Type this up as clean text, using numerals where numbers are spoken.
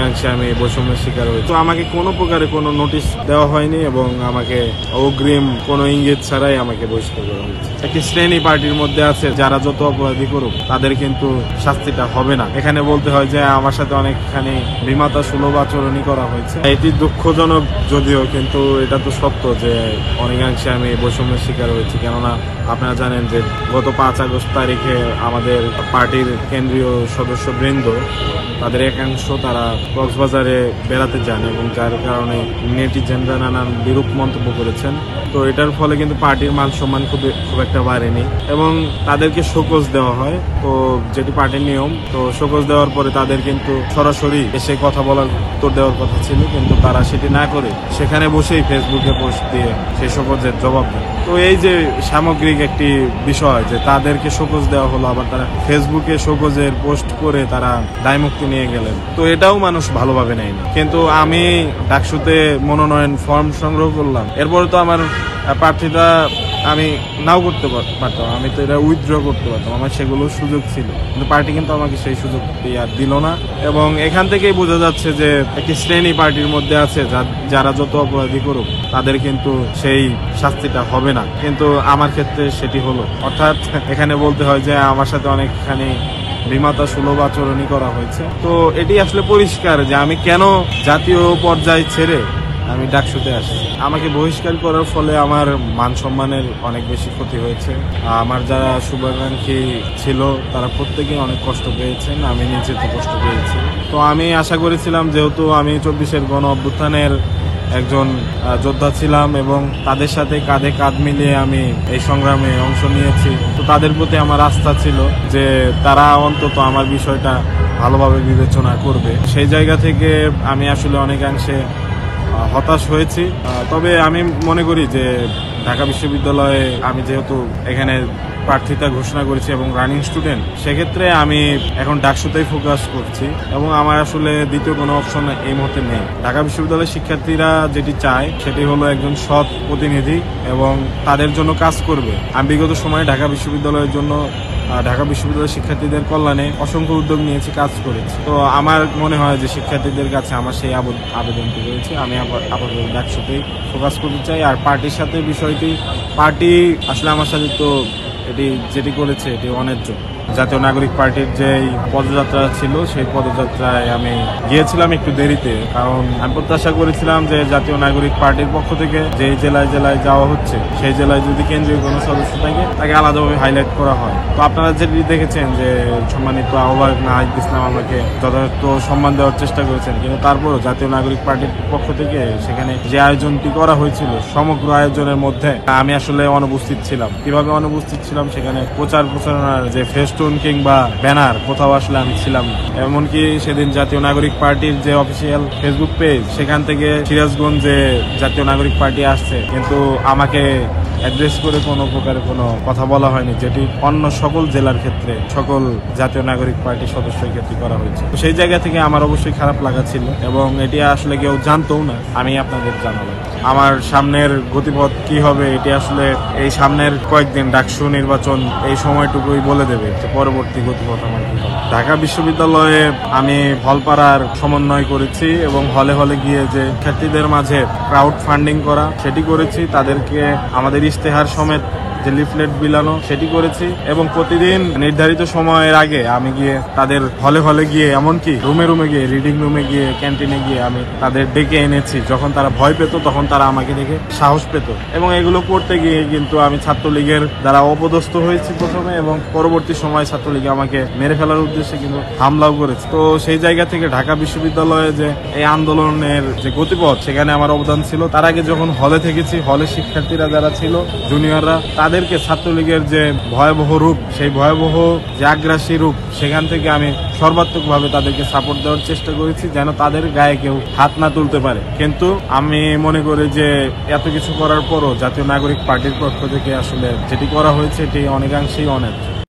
অনেকাংশে আমি বৈষম্যের শিকার হয়েছি। তো আমাকে কোনো প্রকারে কোনো নোটিশ দেওয়া হয়নি এবং আমাকে অগ্রিম কোনো ইঙ্গিত ছাড়াই আমাকে বহিষ্কার করা হয়েছে। একটি শ্রেণী পার্টির মধ্যে আছে, যারা যত অপরাধী করুক তাদের কিন্তু শাস্তিটা হবে না। এখানে বলতে হয় যে আমার সাথে অনেকখানি বিমাতা সুলভ আচরণই করা হয়েছে। এটি দুঃখজনক যদিও, কিন্তু এটা তো সত্য যে অনেকাংশে আমি বৈষম্যের শিকার হয়েছি। কেননা আপনারা জানেন যে গত 5 আগস্ট তারিখে আমাদের পার্টির কেন্দ্রীয় সদস্যবৃন্দ তাদের একাংশ তারা কক্সবাজারে বেড়াতে যান এবং যার কারণে নেটিজেনরা নানান বিরূপ মন্তব্য করেছেন। তো এটার ফলে কিন্তু পার্টির মান সম্মান খুব একটা বাড়েনি এবং তাদেরকে শোকজ দেওয়া হয়, তো যেটি পার্টির নিয়ম। তো শোকজ দেওয়ার পরে তাদের কিন্তু সরাসরি এসে কথা বলার উত্তর দেওয়ার কথা ছিল, কিন্তু তারা সেটি না করে সেখানে বসেই ফেসবুকে পোস্ট দিয়ে সেই শোকজের জবাব দেয়। তো এই যে সামগ্রিক একটি বিষয় যে তাদেরকে শোকজ দেওয়া হলো, আবার তারা ফেসবুকে শোকজের পোস্ট করে তারা দায়মুক্তি নিয়ে গেলেন, তো এটাও মানুষ ভালোভাবে নেয়নি। কিন্তু আমি ডাকসুতে মনোনয়ন ফর্ম সংগ্রহ করলাম, এরপরে তো আমার প্রার্থীতা আমি নাও করতে পারতাম, আমি তো এটা উইথড্র করতে পারতাম, আমার সেগুলো সুযোগ ছিল, কিন্তু পার্টি কিন্তু আমাকে সেই সুযোগটি আর দিল না। এবং এখান থেকেই বোঝা যাচ্ছে যে একটি শ্রেণী পার্টির মধ্যে আছে, যারা যত অপরাধী করুক তাদের কিন্তু সেই শাস্তিটা হবে না, কিন্তু আমার ক্ষেত্রে সেটি হলো। অর্থাৎ এখানে বলতে হয় যে আমার সাথে অনেকখানি বিমাতা সুলভ আচরণই করা হয়েছে। তো এটি আসলে পরিষ্কার যে আমি কেন জাতীয় পর্যায়ে ছেড়ে আমি ডাকসুতে আসছি। আমাকে বহিষ্কার করার ফলে আমার মান সম্মানের অনেক বেশি ক্ষতি হয়েছে। আমার যারা শুভাকাঙ্ক্ষী ছিল তারা প্রত্যেকেই অনেক কষ্ট পেয়েছেন, আমি নিজে তো কষ্ট পেয়েছি। তো আমি আশা করেছিলাম, যেহেতু আমি 24-এর গণ অভ্যুত্থানের একজন যোদ্ধা ছিলাম এবং তাদের সাথে কাঁধে কাঁধ মিলিয়ে আমি এই সংগ্রামে অংশ নিয়েছি, তো তাদের প্রতি আমার আস্থা ছিল যে তারা অন্তত আমার বিষয়টা ভালোভাবে বিবেচনা করবে। সেই জায়গা থেকে আমি আসলে অনেকাংশে হতাশ হয়েছি। তবে আমি মনে করি যে ঢাকা বিশ্ববিদ্যালয়ে আমি যেহেতু এখানে প্রার্থিতা ঘোষণা করেছি এবং রানিং স্টুডেন্ট, সেক্ষেত্রে আমি এখন ডাকসুতেই ফোকাস করছি এবং আমার আসলে দ্বিতীয় কোনো অপশন এই মুহূর্তে নেই। ঢাকা বিশ্ববিদ্যালয়ের শিক্ষার্থীরা যেটি চায় সেটি হলো একজন সৎ প্রতিনিধি এবং তাদের জন্য কাজ করবে। আমি বিগত সময়ে ঢাকা বিশ্ববিদ্যালয়ের জন্য, ঢাকা বিশ্ববিদ্যালয়ের শিক্ষার্থীদের কল্যাণে অসংখ্য উদ্যোগ নিয়েছি, কাজ করেছি। তো আমার মনে হয় যে শিক্ষার্থীদের কাছে আমার সেই আবেদনটি রয়েছে। আমি আপাতত ডাকসুতেই ফোকাস করতে চাই। আর পার্টির সাথে বিষয়টি, পার্টি আসলে আমার সাথে তো যেটি করেছে এটি অন্যায্য। জাতীয় নাগরিক পার্টির যে পদযাত্রা ছিল সেই পদযাত্রায় আমি গিয়েছিলাম একটু দেরিতে, কারণ আমি প্রত্যাশা করেছিলাম যে জাতীয় নাগরিক পার্টির পক্ষ থেকে যে জেলায় জেলায় যাওয়া হচ্ছে সেই জেলায় যদি কেন্দ্রীয় কোনো সদস্য থাকে তাকে আলাদাভাবে হাইলাইট করা হয়। তো আপনারা যেটি দেখেছেন যে সম্মানিত আহ্বায়ক নাহিদ ইসলাম আমাকে যথাযথ সম্মান দেওয়ার চেষ্টা করেছেন, কিন্তু তারপরও জাতীয় নাগরিক পার্টির পক্ষ থেকে সেখানে যে আয়োজনটি করা হয়েছিল সমগ্র আয়োজনের মধ্যে আমি আসলে অনুপস্থিত ছিলাম। কিভাবে অনুপস্থিত ছিলাম? সেখানে প্রচারণার যে ফেস্টুন কিংবা ব্যানার কোথাও আসলে আমি ছিলাম। এমনকি সেদিন জাতীয় নাগরিক পার্টির যে অফিসিয়াল ফেসবুক পেজ, সেখান থেকে সিরাজগঞ্জে জাতীয় নাগরিক পার্টি আসছে, কিন্তু আমাকে অ্যাড্রেস করে কোনো প্রকারে কোনো কথা বলা হয়নি, যেটি অন্য সকল জেলার ক্ষেত্রে সকল জাতীয় নাগরিক পার্টির সদস্যের ক্ষেত্রে করা হয়েছে। তো সেই জায়গা থেকে আমার অবশ্যই খারাপ লাগা ছিল এবং এটি আসলে কেউ জানতও না, আমি আপনাদের জানালাম। আমার সামনের গতিপথ কি হবে এটি আসলে এই সামনের কয়েকদিন ডাকসু নির্বাচন এই সময়টুকুই বলে দেবে যে পরবর্তী গতিপথ আমার কি হবে। ঢাকা বিশ্ববিদ্যালয়ে আমি হলপাড়ার সমন্বয় করেছি এবং হলে হলে গিয়ে যে শিক্ষার্থীদের মাঝে ক্রাউড ফান্ডিং করা সেটি করেছি, তাদেরকে আমাদের ইশতেহার সমেত যে লিফলেট বিলানো সেটি করেছি এবং প্রতিদিন নির্ধারিত সময়ের আগে আমি গিয়ে তাদের হলে হলে গিয়ে, এমনকি রুমে রুমে গিয়ে, রিডিং রুমে গিয়ে, ক্যান্টিনে গিয়ে আমি তাদের ডেকে এনেছি। যখন তারা ভয় পেত তখন তারা আমাকে দেখে সাহস পেত এবং এগুলো করতে গিয়ে কিন্তু আমি ছাত্রলীগের দ্বারা অপদস্থ হয়েছি প্রথমে এবং পরবর্তী সময় ছাত্রলীগ আমাকে মেরে ফেলার উদ্দেশ্যে কিন্তু হামলাও করেছে। তো সেই জায়গা থেকে ঢাকা বিশ্ববিদ্যালয়ে যে এই আন্দোলনের যে গতিপথ সেখানে আমার অবদান ছিল। তার আগে যখন হলে থেকেছি, হলে শিক্ষার্থীরা যারা ছিল জুনিয়ররা, তাদেরকে ছাত্রলীগের যে ভয়াবহ রূপ, সেই ভয়াবহ যে আগ্রাসী রূপ, সেখান থেকে আমি সর্বাত্মকভাবে তাদেরকে সাপোর্ট দেওয়ার চেষ্টা করেছি যেন তাদের গায়ে কেউ হাত না তুলতে পারে। কিন্তু আমি মনে করি যে এত কিছু করার পরও জাতীয় নাগরিক পার্টির পক্ষ থেকে আসলে যেটি করা হয়েছে এটি অনেকাংশেই অন্যায্য।